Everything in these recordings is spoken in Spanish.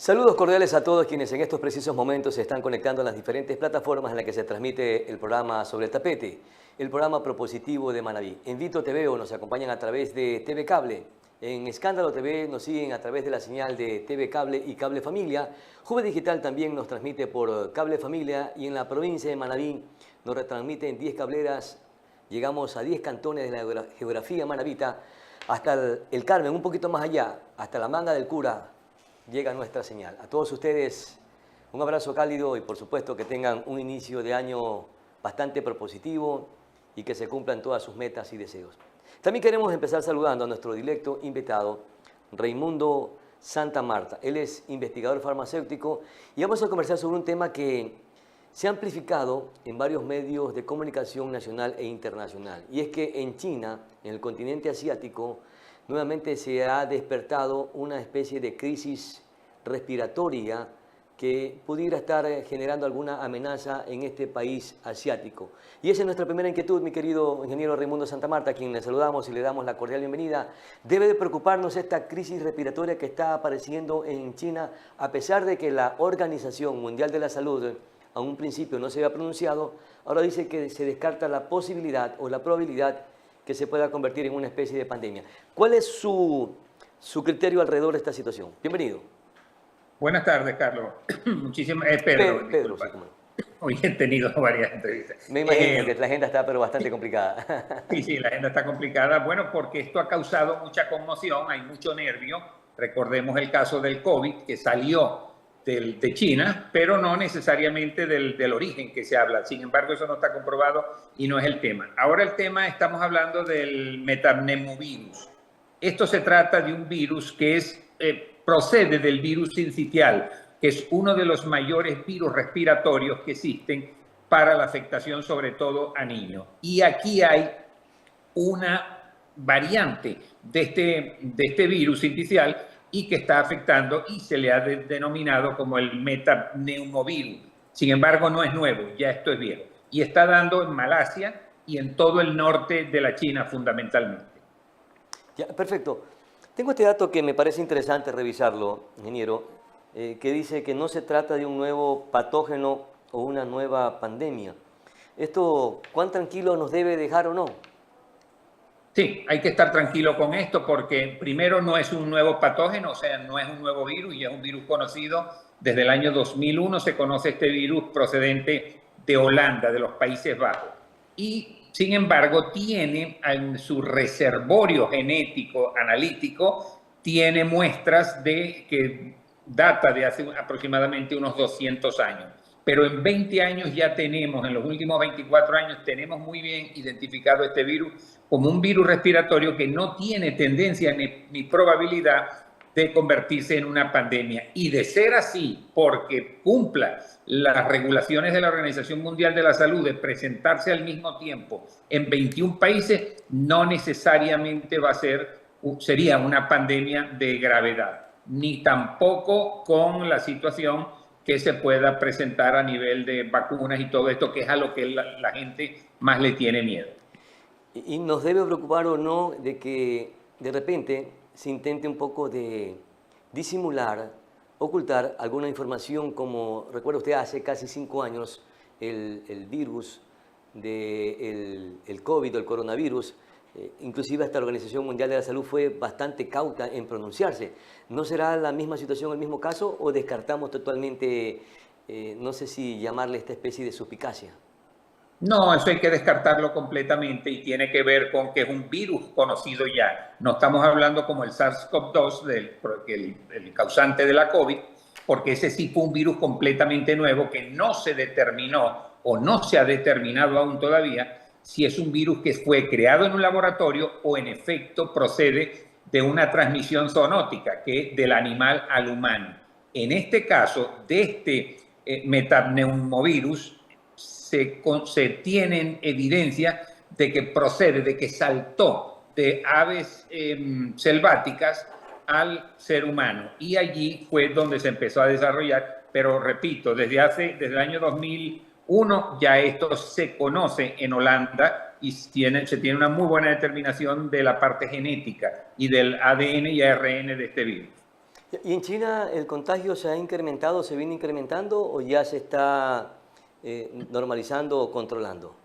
Saludos cordiales a todos quienes en estos precisos momentos se están conectando a las diferentes plataformas en las que se transmite el programa Sobre el Tapete, el programa propositivo de Manabí. En Vito TV nos acompañan a través de TV Cable, en Escándalo TV nos siguen a través de la señal de TV Cable y Cable Familia. Juve Digital también nos transmite por Cable Familia y en la provincia de Manabí nos retransmiten 10 cableras. Llegamos a 10 cantones de la geografía manabita, hasta el Carmen, un poquito más allá, hasta la Manga del Cura, llega nuestra señal. A todos ustedes un abrazo cálido y por supuesto que tengan un inicio de año bastante propositivo y que se cumplan todas sus metas y deseos. También queremos empezar saludando a nuestro directo invitado, Raimundo Santa Marta. Él es investigador farmacéutico y vamos a conversar sobre un tema que se ha amplificado en varios medios de comunicación nacional e internacional. Y es que en China, en el continente asiático, nuevamente se ha despertado una especie de crisis respiratoria que pudiera estar generando alguna amenaza en este país asiático. Y esa es nuestra primera inquietud, mi querido ingeniero Raimundo Santa Marta, a quien le saludamos y le damos la cordial bienvenida. ¿Debe de preocuparnos esta crisis respiratoria que está apareciendo en China, a pesar de que la Organización Mundial de la Salud a un principio no se había pronunciado, ahora dice que se descarta la posibilidad o la probabilidad que se pueda convertir en una especie de pandemia? ¿Cuál es su criterio alrededor de esta situación? Bienvenido. Buenas tardes, Carlos. Muchísimas... Pedro, Pedro, sí, hoy he tenido varias entrevistas. Me imagino que la agenda está pero bastante complicada. Sí, la agenda está complicada. Bueno, porque esto ha causado mucha conmoción, hay mucho nervio. Recordemos el caso del COVID, que salió de China, pero no necesariamente del origen que se habla. Sin embargo, eso no está comprobado y no es el tema. Ahora el tema, estamos hablando del metapneumovirus. Esto se trata de un virus que procede del virus sincitial, que es uno de los mayores virus respiratorios que existen para la afectación sobre todo a niños. Y aquí hay una variante de este virus sincitial y que está afectando y se le ha denominado como el metapneumovirus. Sin embargo, no es nuevo, ya esto es viejo. Y está dando en Malasia y en todo el norte de la China fundamentalmente. Ya, perfecto. Tengo este dato que me parece interesante revisarlo, ingeniero, que dice que no se trata de un nuevo patógeno o una nueva pandemia. ¿Esto cuán tranquilo nos debe dejar o no? Sí, hay que estar tranquilo con esto porque primero no es un nuevo patógeno, o sea, no es un nuevo virus y es un virus conocido. Desde el año 2001 se conoce este virus procedente de Holanda, de los Países Bajos. Y sin embargo tiene en su reservorio genético analítico, tiene muestras que data de hace aproximadamente unos 200 años. Pero en 20 años ya tenemos, en los últimos 24 años, tenemos muy bien identificado este virus como un virus respiratorio que no tiene tendencia ni probabilidad de convertirse en una pandemia. Y de ser así, porque cumpla las regulaciones de la Organización Mundial de la Salud de presentarse al mismo tiempo en 21 países, no necesariamente sería una pandemia de gravedad, ni tampoco con la situación que se pueda presentar a nivel de vacunas y todo esto, que es a lo que la gente más le tiene miedo. ¿Y nos debe preocupar o no de que de repente se intente un poco de disimular, ocultar alguna información, como recuerda usted hace casi 5 años el virus del COVID o el coronavirus? Inclusive hasta la Organización Mundial de la Salud fue bastante cauta en pronunciarse. ¿No será la misma situación, el mismo caso, o descartamos totalmente, no sé si llamarle esta especie de suspicacia? No, eso hay que descartarlo completamente y tiene que ver con que es un virus conocido ya. No estamos hablando como el SARS-CoV-2, el causante de la COVID, porque ese sí fue un virus completamente nuevo que no se determinó o no se ha determinado aún todavía si es un virus que fue creado en un laboratorio o en efecto procede de una transmisión zoonótica, que es del animal al humano. En este caso, de este metapneumovirus, se tienen evidencia de que procede, de que saltó de aves selváticas al ser humano. Y allí fue donde se empezó a desarrollar, pero repito, desde el año 2001 ya esto se conoce en Holanda y se tiene una muy buena determinación de la parte genética y del ADN y ARN de este virus. ¿Y en China el contagio se ha incrementado, se viene incrementando o ya se está normalizando o controlando?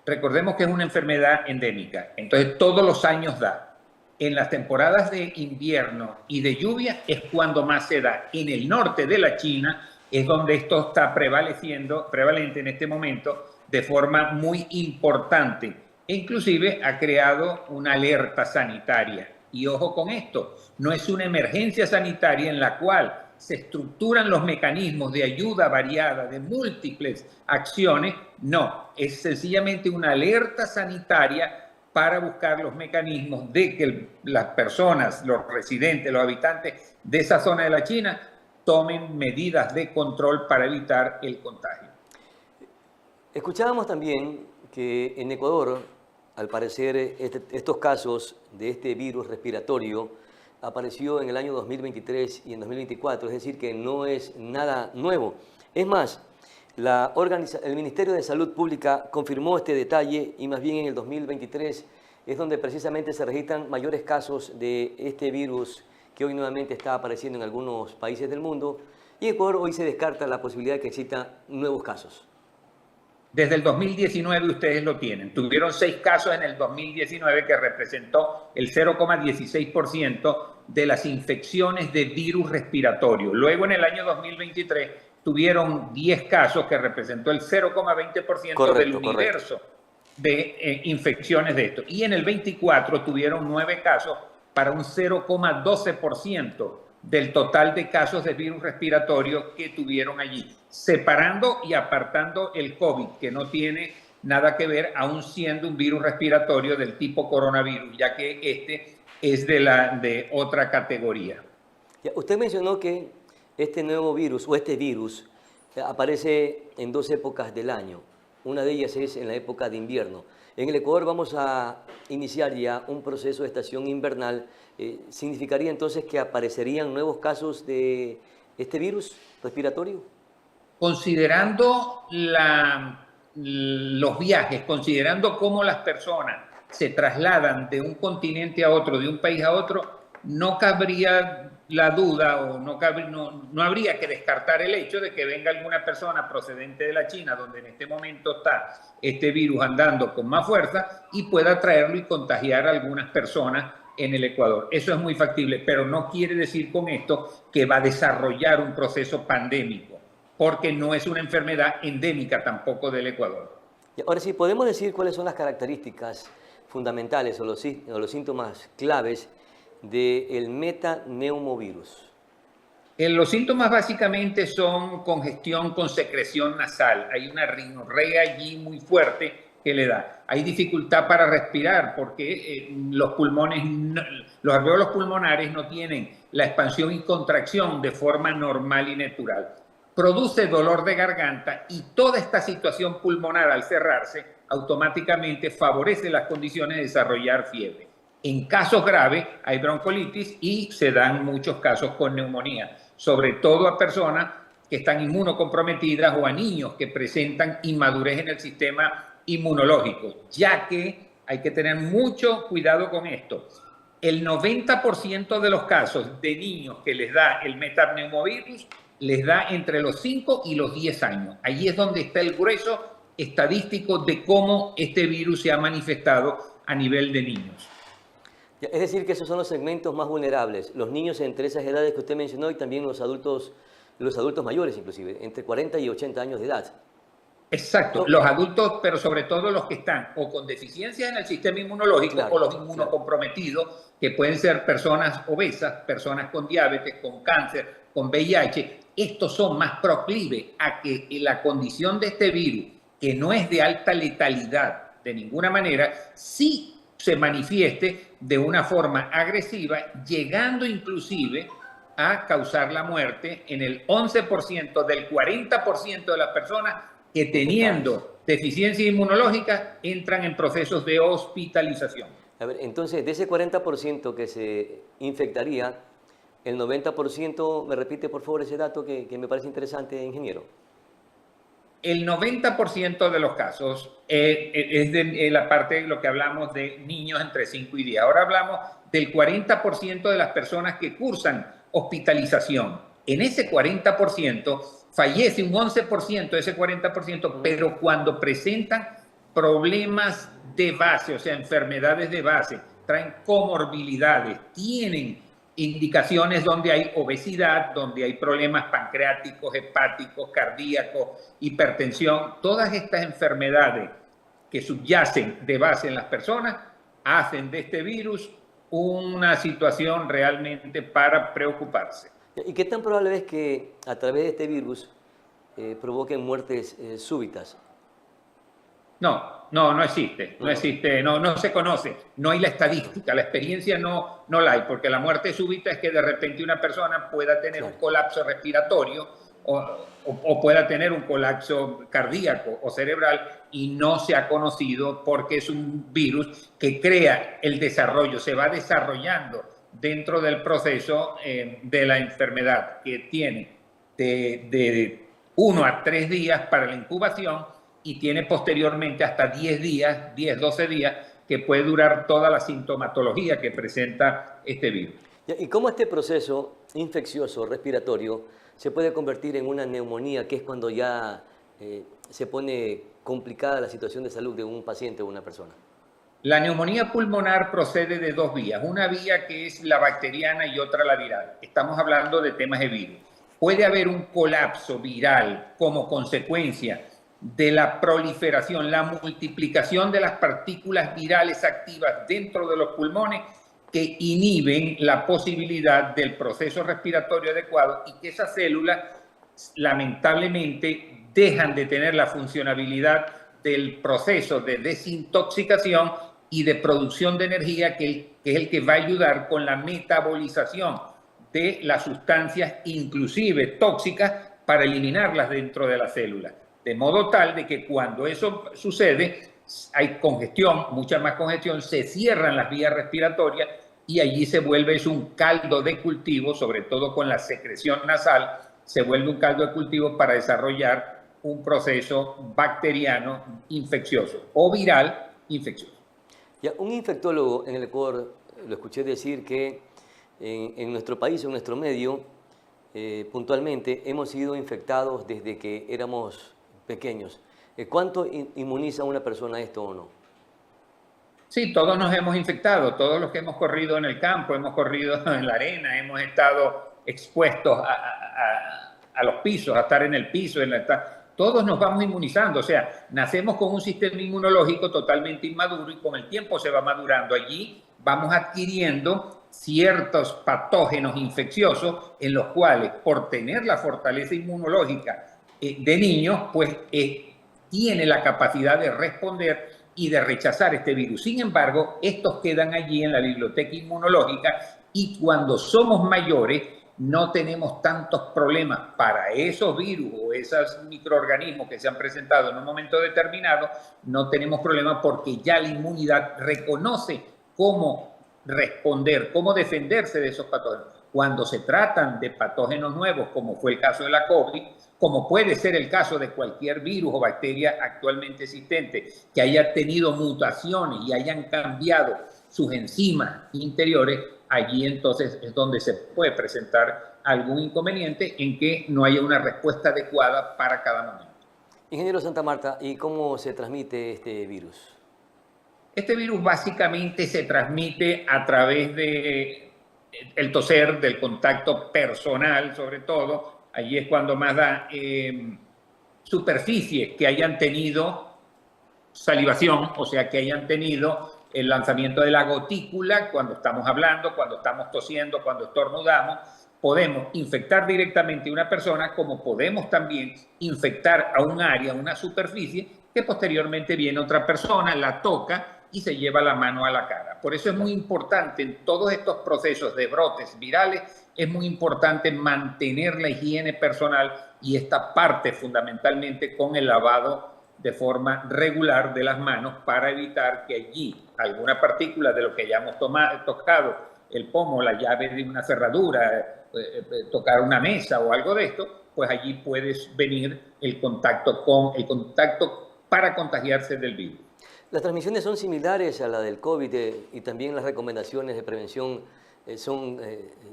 Recordemos que es una enfermedad endémica, entonces todos los años da. En las temporadas de invierno y de lluvia es cuando más se da. En el norte de la China es donde esto está prevalente en este momento de forma muy importante. E inclusive ha creado una alerta sanitaria. Y ojo con esto, no es una emergencia sanitaria en la cual se estructuran los mecanismos de ayuda variada de múltiples acciones, no, es sencillamente una alerta sanitaria para buscar los mecanismos de que las personas, los residentes, los habitantes de esa zona de la China tomen medidas de control para evitar el contagio. Escuchábamos también que en Ecuador, al parecer, estos casos de este virus respiratorio apareció en el año 2023 y en 2024, es decir, que no es nada nuevo. Es más, el Ministerio de Salud Pública confirmó este detalle y más bien en el 2023 es donde precisamente se registran mayores casos de este virus que hoy nuevamente está apareciendo en algunos países del mundo y en Ecuador hoy se descarta la posibilidad de que existan nuevos casos. Desde el 2019 ustedes lo tienen. Tuvieron 6 casos en el 2019 que representó el 0,16% de las infecciones de virus respiratorio. Luego en el año 2023 tuvieron 10 casos que representó el 0,20% del universo de infecciones de esto. Y en el 24 tuvieron 9 casos para un 0,12% del total de casos de virus respiratorio que tuvieron allí, separando y apartando el COVID, que no tiene nada que ver, aún siendo un virus respiratorio del tipo coronavirus, ya que este es de otra categoría. Usted mencionó que este nuevo virus o este virus aparece en 2 épocas del año. Una de ellas es en la época de invierno. En el Ecuador vamos a iniciar ya un proceso de estación invernal. ¿Significaría entonces que aparecerían nuevos casos de este virus respiratorio? Considerando los viajes, considerando cómo las personas se trasladan de un continente a otro, de un país a otro, no cabría la duda o no habría que descartar el hecho de que venga alguna persona procedente de la China, donde en este momento está este virus andando con más fuerza, y pueda traerlo y contagiar a algunas personas en el Ecuador. Eso es muy factible, pero no quiere decir con esto que va a desarrollar un proceso pandémico, porque no es una enfermedad endémica tampoco del Ecuador. Y ahora sí, ¿podemos decir cuáles son las características fundamentales o los síntomas claves del metaneumovirus? Los síntomas básicamente son congestión con secreción nasal. Hay una rinorrea allí muy fuerte que le da. Hay dificultad para respirar porque los alvéolos pulmonares no tienen la expansión y contracción de forma normal y natural. Produce dolor de garganta y toda esta situación pulmonar al cerrarse automáticamente favorece las condiciones de desarrollar fiebre. En casos graves hay broncolitis y se dan muchos casos con neumonía, sobre todo a personas que están inmunocomprometidas o a niños que presentan inmadurez en el sistema inmunológico, ya que hay que tener mucho cuidado con esto. El 90% de los casos de niños que les da el metaneumovirus les da entre los 5 y los 10 años. Allí es donde está el grueso estadístico de cómo este virus se ha manifestado a nivel de niños. Es decir, que esos son los segmentos más vulnerables, los niños entre esas edades que usted mencionó y también los adultos mayores inclusive, entre 40 y 80 años de edad. Exacto, los adultos, pero sobre todo los que están o con deficiencias en el sistema inmunológico, claro, o los inmunocomprometidos, que pueden ser personas obesas, personas con diabetes, con cáncer, con VIH. Estos son más proclives a que la condición de este virus, que no es de alta letalidad de ninguna manera, sí se manifieste de una forma agresiva, llegando inclusive a causar la muerte en el 11% del 40% de las personas que teniendo deficiencia inmunológica entran en procesos de hospitalización. A ver, entonces, de ese 40% que se infectaría, el 90%, ¿me repite por favor ese dato que me parece interesante, ingeniero? El 90% de los casos es de la parte de lo que hablamos de niños entre 5 y 10. Ahora hablamos del 40% de las personas que cursan hospitalización. En ese 40% fallece un 11% de ese 40%, pero cuando presentan problemas de base, o sea, enfermedades de base, traen comorbilidades, tienen indicaciones donde hay obesidad, donde hay problemas pancreáticos, hepáticos, cardíacos, hipertensión, todas estas enfermedades que subyacen de base en las personas hacen de este virus una situación realmente para preocuparse. ¿Y qué tan probable es que a través de este virus provoquen muertes súbitas? No existe, no existe, no se conoce, no hay la estadística, la experiencia no la hay, porque la muerte súbita es que de repente una persona pueda tener un colapso respiratorio o pueda tener un colapso cardíaco o cerebral y no se ha conocido porque es un virus que crea el desarrollo, se va desarrollando dentro del proceso de la enfermedad, que tiene de 1 a 3 días para la incubación y tiene posteriormente hasta 10 días, 10, 12 días, que puede durar toda la sintomatología que presenta este virus. ¿Y cómo este proceso infeccioso respiratorio se puede convertir en una neumonía, que es cuando ya se pone complicada la situación de salud de un paciente o una persona? La neumonía pulmonar procede de 2 vías, una vía que es la bacteriana y otra la viral. Estamos hablando de temas de virus. Puede haber un colapso viral como consecuencia de la proliferación, la multiplicación de las partículas virales activas dentro de los pulmones que inhiben la posibilidad del proceso respiratorio adecuado y que esas células lamentablemente dejan de tener la funcionabilidad del proceso de desintoxicación y de producción de energía que es el que va a ayudar con la metabolización de las sustancias inclusive tóxicas para eliminarlas dentro de la célula. De modo tal de que cuando eso sucede, hay congestión, mucha más congestión, se cierran las vías respiratorias y allí se vuelve un caldo de cultivo, sobre todo con la secreción nasal, se vuelve un caldo de cultivo para desarrollar un proceso bacteriano infeccioso o viral infeccioso. Ya, un infectólogo en el Ecuador, lo escuché decir que en nuestro país, en nuestro medio, puntualmente, hemos sido infectados desde que éramos pequeños. ¿Cuánto inmuniza a una persona esto o no? Sí, todos nos hemos infectado, todos los que hemos corrido en el campo, hemos corrido en la arena, hemos estado expuestos a los pisos, a estar en el piso, todos nos vamos inmunizando, o sea, nacemos con un sistema inmunológico totalmente inmaduro y con el tiempo se va madurando. Allí vamos adquiriendo ciertos patógenos infecciosos en los cuales, por tener la fortaleza inmunológica de niños, pues tiene la capacidad de responder y de rechazar este virus. Sin embargo, estos quedan allí en la biblioteca inmunológica y cuando somos mayores no tenemos tantos problemas para esos virus o esos microorganismos que se han presentado en un momento determinado, no tenemos problemas porque ya la inmunidad reconoce cómo responder, cómo defenderse de esos patógenos. Cuando se tratan de patógenos nuevos, como fue el caso de la COVID, como puede ser el caso de cualquier virus o bacteria actualmente existente, que haya tenido mutaciones y hayan cambiado sus enzimas interiores, allí entonces es donde se puede presentar algún inconveniente en que no haya una respuesta adecuada para cada momento. Ingeniero Santa Marta, ¿y cómo se transmite este virus? Este virus básicamente se transmite a través de el toser, del contacto personal sobre todo. Allí es cuando más da superficies que hayan tenido salivación, o sea, que hayan tenido el lanzamiento de la gotícula cuando estamos hablando, cuando estamos tosiendo, cuando estornudamos. Podemos infectar directamente a una persona, como podemos también infectar a un área, una superficie, que posteriormente viene otra persona, la toca y se lleva la mano a la cara. Por eso es muy importante en todos estos procesos de brotes virales, es muy importante mantener la higiene personal y esta parte fundamentalmente con el lavado de forma regular de las manos para evitar que allí alguna partícula de lo que hayamos tocado, el pomo, la llave de una cerradura, tocar una mesa o algo de esto, pues allí puede venir el contacto para contagiarse del virus. Las transmisiones son similares a la del COVID y también las recomendaciones de prevención son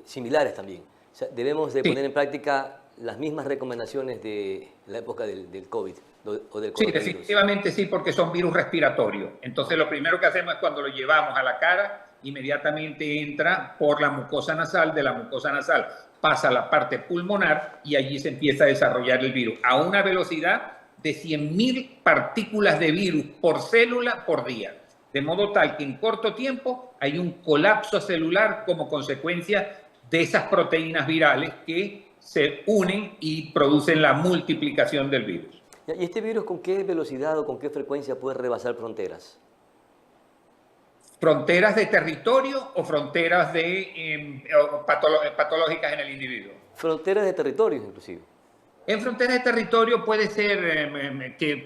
similares también. sea, debemos de Sí. poner en práctica las mismas recomendaciones de la época del COVID o del Sí, coronavirus. definitivamente sí, porque son virus respiratorios. Entonces, lo primero que hacemos es cuando lo llevamos a la cara, inmediatamente entra por la mucosa nasal, de la mucosa nasal pasa a la parte pulmonar y allí se empieza a desarrollar el virus a una velocidad de 100.000 partículas de virus por célula por día. De modo tal que en corto tiempo hay un colapso celular como consecuencia de esas proteínas virales que se unen y producen la multiplicación del virus. ¿Y este virus con qué velocidad o con qué frecuencia puede rebasar fronteras? ¿Fronteras de territorio o fronteras patológicas en el individuo? Fronteras de territorios, inclusive. En fronteras de territorio puede ser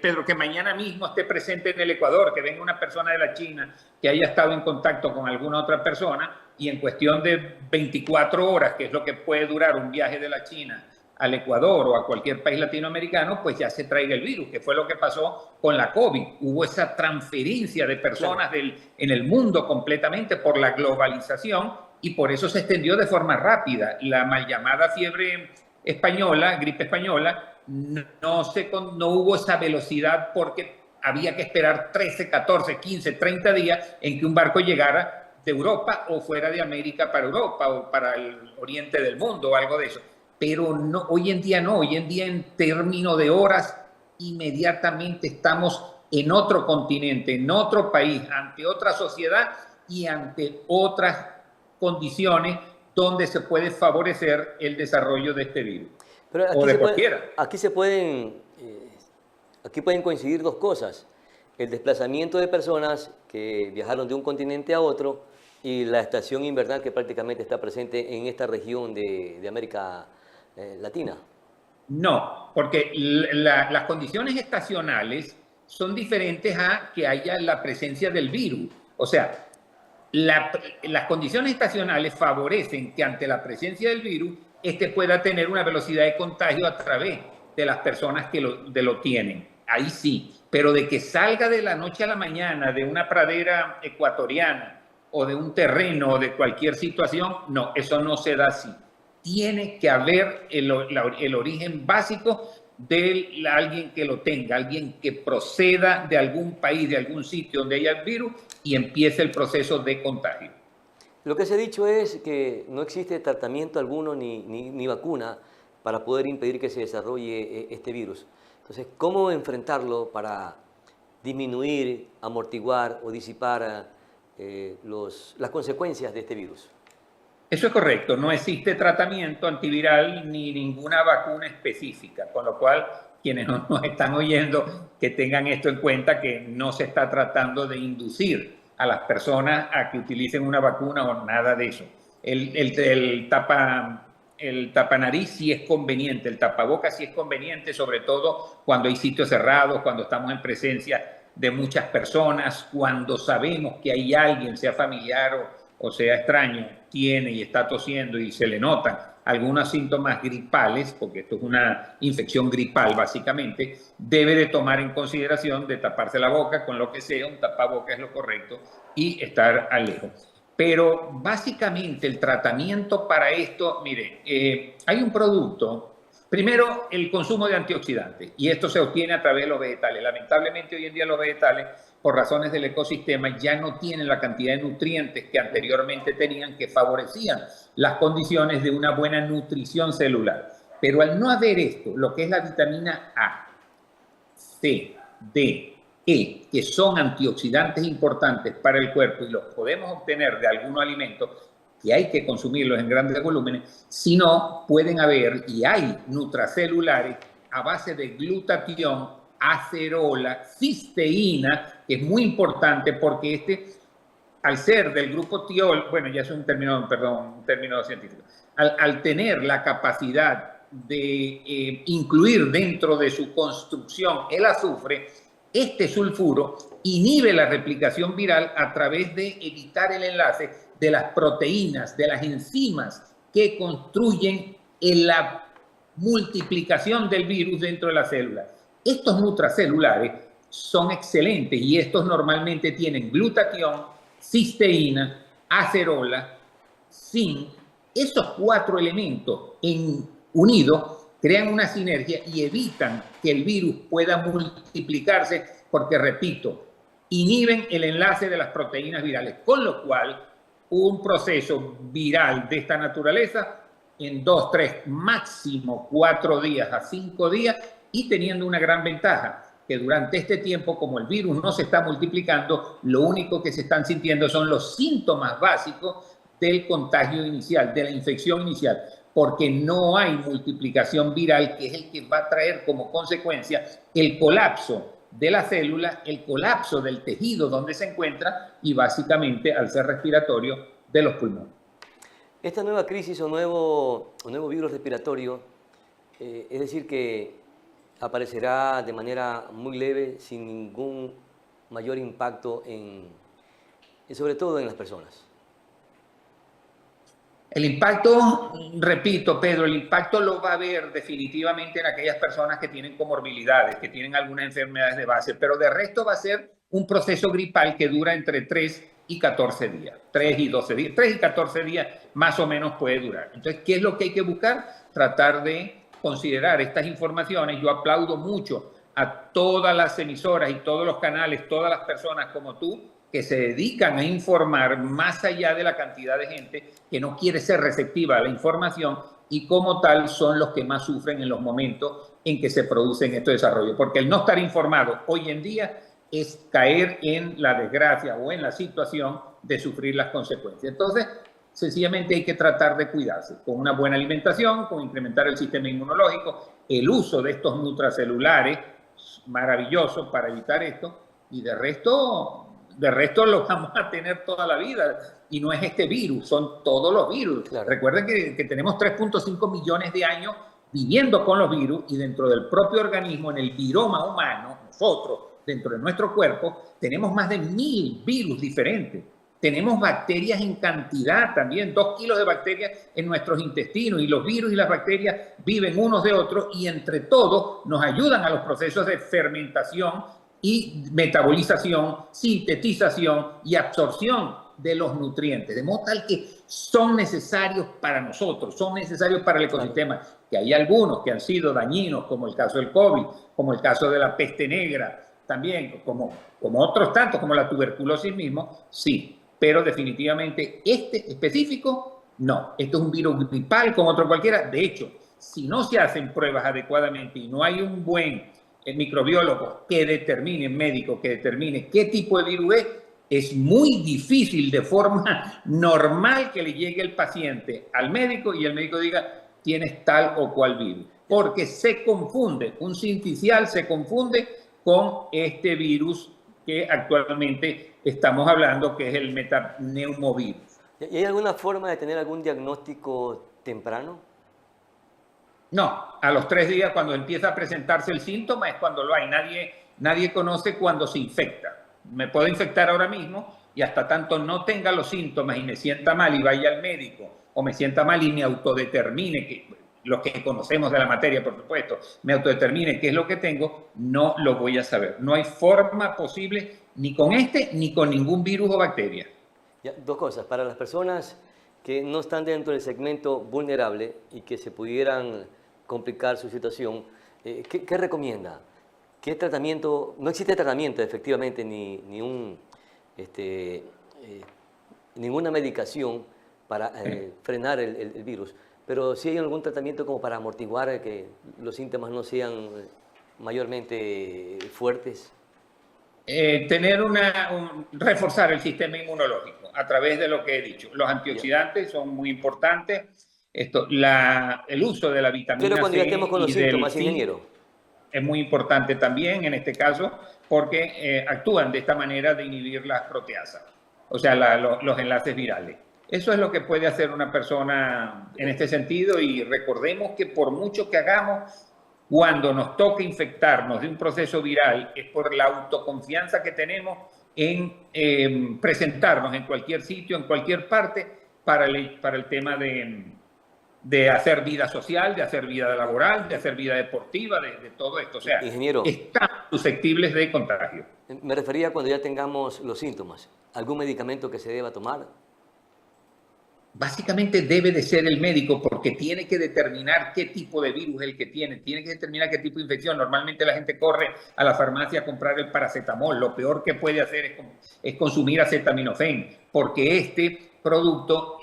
Pedro, que mañana mismo esté presente en el Ecuador, que venga una persona de la China que haya estado en contacto con alguna otra persona y en cuestión de 24 horas, que es lo que puede durar un viaje de la China al Ecuador o a cualquier país latinoamericano, pues ya se traiga el virus, que fue lo que pasó con la COVID. Hubo esa transferencia de personas en el mundo completamente por la globalización y por eso se extendió de forma rápida. La mal llamada fiebre española, gripe española, no hubo esa velocidad porque había que esperar 13, 14, 15, 30 días en que un barco llegara de Europa o fuera de América para Europa o para el oriente del mundo o algo de eso. Pero no, hoy en día no, hoy en día en términos de horas, inmediatamente estamos en otro continente, en otro país, ante otra sociedad y ante otras condiciones donde se puede favorecer el desarrollo de este virus. Pero O de cualquiera. Aquí pueden coincidir dos cosas. El desplazamiento de personas que viajaron de un continente a otro y la estación invernal que prácticamente está presente en esta región de América Latina. No, porque las condiciones estacionales son diferentes a que haya la presencia del virus. O sea, las condiciones estacionales favorecen que ante la presencia del virus, este pueda tener una velocidad de contagio a través de las personas que lo tienen. Ahí sí, pero de que salga de la noche a la mañana de una pradera ecuatoriana o de un terreno o de cualquier situación, no, eso no se da así. Tiene que haber el origen básico de alguien que lo tenga, alguien que proceda de algún país, de algún sitio donde haya el virus y empiece el proceso de contagio. Lo que se ha dicho es que no existe tratamiento alguno ni vacuna para poder impedir que se desarrolle este virus. Entonces, ¿cómo enfrentarlo para disminuir, amortiguar o disipar las consecuencias de este virus? Eso es correcto, no existe tratamiento antiviral ni ninguna vacuna específica, con lo cual quienes nos están oyendo que tengan esto en cuenta, que no se está tratando de inducir a las personas a que utilicen una vacuna o nada de eso. El tapanariz sí es conveniente, el tapabocas sí es conveniente, sobre todo cuando hay sitios cerrados, cuando estamos en presencia de muchas personas, cuando sabemos que hay alguien, sea familiar o sea extraño, tiene y está tosiendo y se le notan algunos síntomas gripales, porque esto es una infección gripal básicamente, debe de tomar en consideración de taparse la boca con lo que sea, un tapaboca es lo correcto, y estar lejos. Pero básicamente el tratamiento para esto, mire, hay un producto, primero el consumo de antioxidantes, y esto se obtiene a través de los vegetales. Lamentablemente hoy en día los vegetales, por razones del ecosistema, ya no tienen la cantidad de nutrientes que anteriormente tenían, que favorecían las condiciones de una buena nutrición celular. Pero al no haber esto, lo que es la vitamina A, C, D, E, que son antioxidantes importantes para el cuerpo y los podemos obtener de algunos alimentos, que hay que consumirlos en grandes volúmenes, si no, pueden haber y hay nutracelulares a base de glutatión, acerola, cisteína, que es muy importante porque al ser del grupo tiol, bueno, ya es un término, perdón, un término científico, al tener la capacidad de incluir dentro de su construcción el azufre, este sulfuro inhibe la replicación viral a través de evitar el enlace de las proteínas, de las enzimas que construyen la multiplicación del virus dentro de la célula. Estos nutracelulares son excelentes y estos normalmente tienen glutatión, cisteína, acerola, zinc, Esos cuatro elementos unidos crean una sinergia y evitan que el virus pueda multiplicarse porque, repito, inhiben el enlace de las proteínas virales, con lo cual un proceso viral de esta naturaleza en 2, 3, máximo 4 días a 5 días, y teniendo una gran ventaja, que durante este tiempo, como el virus no se está multiplicando, lo único que se están sintiendo son los síntomas básicos del contagio inicial, de la infección inicial, porque no hay multiplicación viral, que es el que va a traer como consecuencia el colapso de la célula, el colapso del tejido donde se encuentra y básicamente, al ser respiratorio, de los pulmones. Esta nueva crisis o nuevo virus respiratorio, es decir, que aparecerá de manera muy leve, sin ningún mayor impacto sobre todo en las personas. El impacto, repito, Pedro, el impacto lo va a haber definitivamente en aquellas personas que tienen comorbilidades, que tienen algunas enfermedades de base, pero de resto va a ser un proceso gripal que dura entre 3 y 14 días, 3 y 12 días, 3 y 14 días más o menos puede durar. Entonces, ¿qué es lo que hay que buscar? Tratar de considerar estas informaciones. Yo aplaudo mucho a todas las emisoras y todos los canales, todas las personas como tú, que se dedican a informar más allá de la cantidad de gente que no quiere ser receptiva a la información, y como tal son los que más sufren en los momentos en que se producen estos desarrollos. Porque el no estar informado hoy en día es caer en la desgracia o en la situación de sufrir las consecuencias. Entonces, sencillamente hay que tratar de cuidarse con una buena alimentación, con incrementar el sistema inmunológico, el uso de estos nutracelulares, maravilloso para evitar esto, y de resto lo vamos a tener toda la vida, y no es este virus, son todos los virus. Claro. Recuerden que tenemos 3.5 millones de años viviendo con los virus, y dentro del propio organismo, en el viroma humano, nosotros, dentro de nuestro cuerpo, tenemos más de 1000 virus diferentes. Tenemos bacterias en cantidad también, 2 kilos de bacterias en nuestros intestinos, y los virus y las bacterias viven unos de otros, y entre todos nos ayudan a los procesos de fermentación y metabolización, sintetización y absorción de los nutrientes, de modo tal que son necesarios para nosotros, son necesarios para el ecosistema. Que hay algunos que han sido dañinos, como el caso del COVID, como el caso de la peste negra, también como otros tantos, como la tuberculosis mismo, sí, pero definitivamente este específico, no. Esto es un virus gripal como otro cualquiera. De hecho, si no se hacen pruebas adecuadamente y no hay un buen microbiólogo que determine, médico que determine qué tipo de virus es muy difícil de forma normal que le llegue el paciente al médico y el médico diga tienes tal o cual virus, porque se confunde, un sinticial se confunde con este virus que actualmente estamos hablando, que es el metapneumovirus. ¿Y hay alguna forma de tener algún diagnóstico temprano? No, a los 3 días, cuando empieza a presentarse el síntoma, es cuando lo hay. Nadie conoce cuando se infecta. Me puedo infectar ahora mismo, y hasta tanto no tenga los síntomas y me sienta mal y vaya al médico, o me sienta mal y me autodetermine, que los que conocemos de la materia, por supuesto, me autodetermine qué es lo que tengo, no lo voy a saber. No hay forma posible, ni con este, ni con ningún virus o bacteria. Ya, 2 cosas. Para las personas que no están dentro del segmento vulnerable y que se pudieran complicar su situación, ¿qué recomienda? ¿Qué tratamiento? No existe tratamiento, efectivamente, ninguna medicación para frenar el virus, pero sí hay algún tratamiento como para amortiguar que los síntomas no sean mayormente fuertes. Reforzar el sistema inmunológico a través de lo que he dicho. Los antioxidantes son muy importantes. El uso de la vitamina C. Pero cuando ya estemos con los síntomas, ingeniero. Es muy importante también en este caso, porque actúan de esta manera de inhibir las proteasas, o sea, los enlaces virales. Eso es lo que puede hacer una persona en este sentido, y recordemos que por mucho que hagamos, cuando nos toca infectarnos de un proceso viral, es por la autoconfianza que tenemos en presentarnos en cualquier sitio, en cualquier parte, para el tema de hacer vida social, de hacer vida laboral, de hacer vida deportiva, de todo esto. O sea, ingeniero, están susceptibles de contagio. Me refería cuando ya tengamos los síntomas. ¿Algún medicamento que se deba tomar? básicamente debe de ser el médico porque tiene que determinar qué tipo de virus es el que tiene que determinar qué tipo de infección. Normalmente la gente corre a la farmacia a comprar el paracetamol. Lo peor que puede hacer es consumir acetaminofén, porque este producto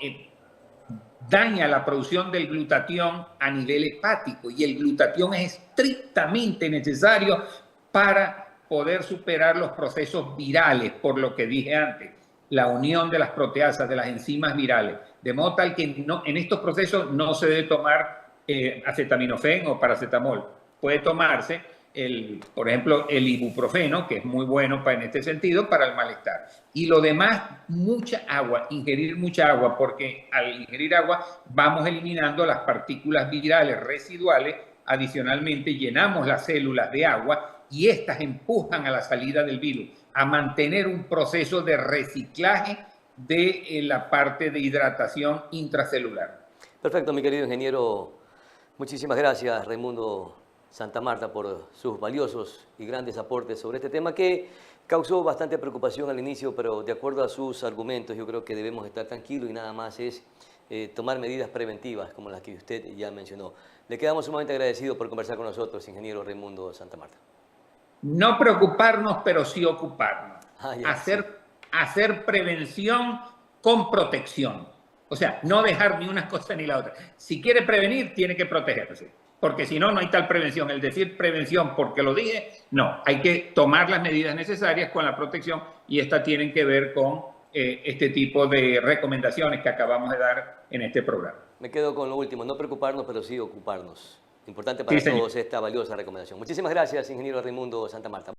daña la producción del glutatión a nivel hepático, y el glutatión es estrictamente necesario para poder superar los procesos virales, por lo que dije antes, la unión de las proteasas, de las enzimas virales, de modo tal que en estos procesos no se debe tomar acetaminofén o paracetamol. Puede tomarse, por ejemplo, el ibuprofeno, que es muy bueno en este sentido, para el malestar. Y lo demás, mucha agua, ingerir mucha agua, porque al ingerir agua vamos eliminando las partículas virales residuales. Adicionalmente, llenamos las células de agua y estas empujan a la salida del virus, a mantener un proceso de reciclaje de la parte de hidratación intracelular. Perfecto, mi querido ingeniero. Muchísimas gracias, Raimundo Santamarta, por sus valiosos y grandes aportes sobre este tema que causó bastante preocupación al inicio, pero de acuerdo a sus argumentos yo creo que debemos estar tranquilos y nada más es tomar medidas preventivas como las que usted ya mencionó. Le quedamos sumamente agradecidos por conversar con nosotros, ingeniero Raimundo Santamarta. No preocuparnos, pero sí ocuparnos. Ya, Hacer prevención con protección. O sea, no dejar ni una cosa ni la otra. Si quiere prevenir, tiene que protegerse. Porque si no, no hay tal prevención. El decir prevención porque lo dije, no. Hay que tomar las medidas necesarias con la protección, y estas tienen que ver con este tipo de recomendaciones que acabamos de dar en este programa. Me quedo con lo último, no preocuparnos, pero sí ocuparnos. Importante para todos esta valiosa recomendación. Muchísimas gracias, ingeniero Raimundo Santamarta.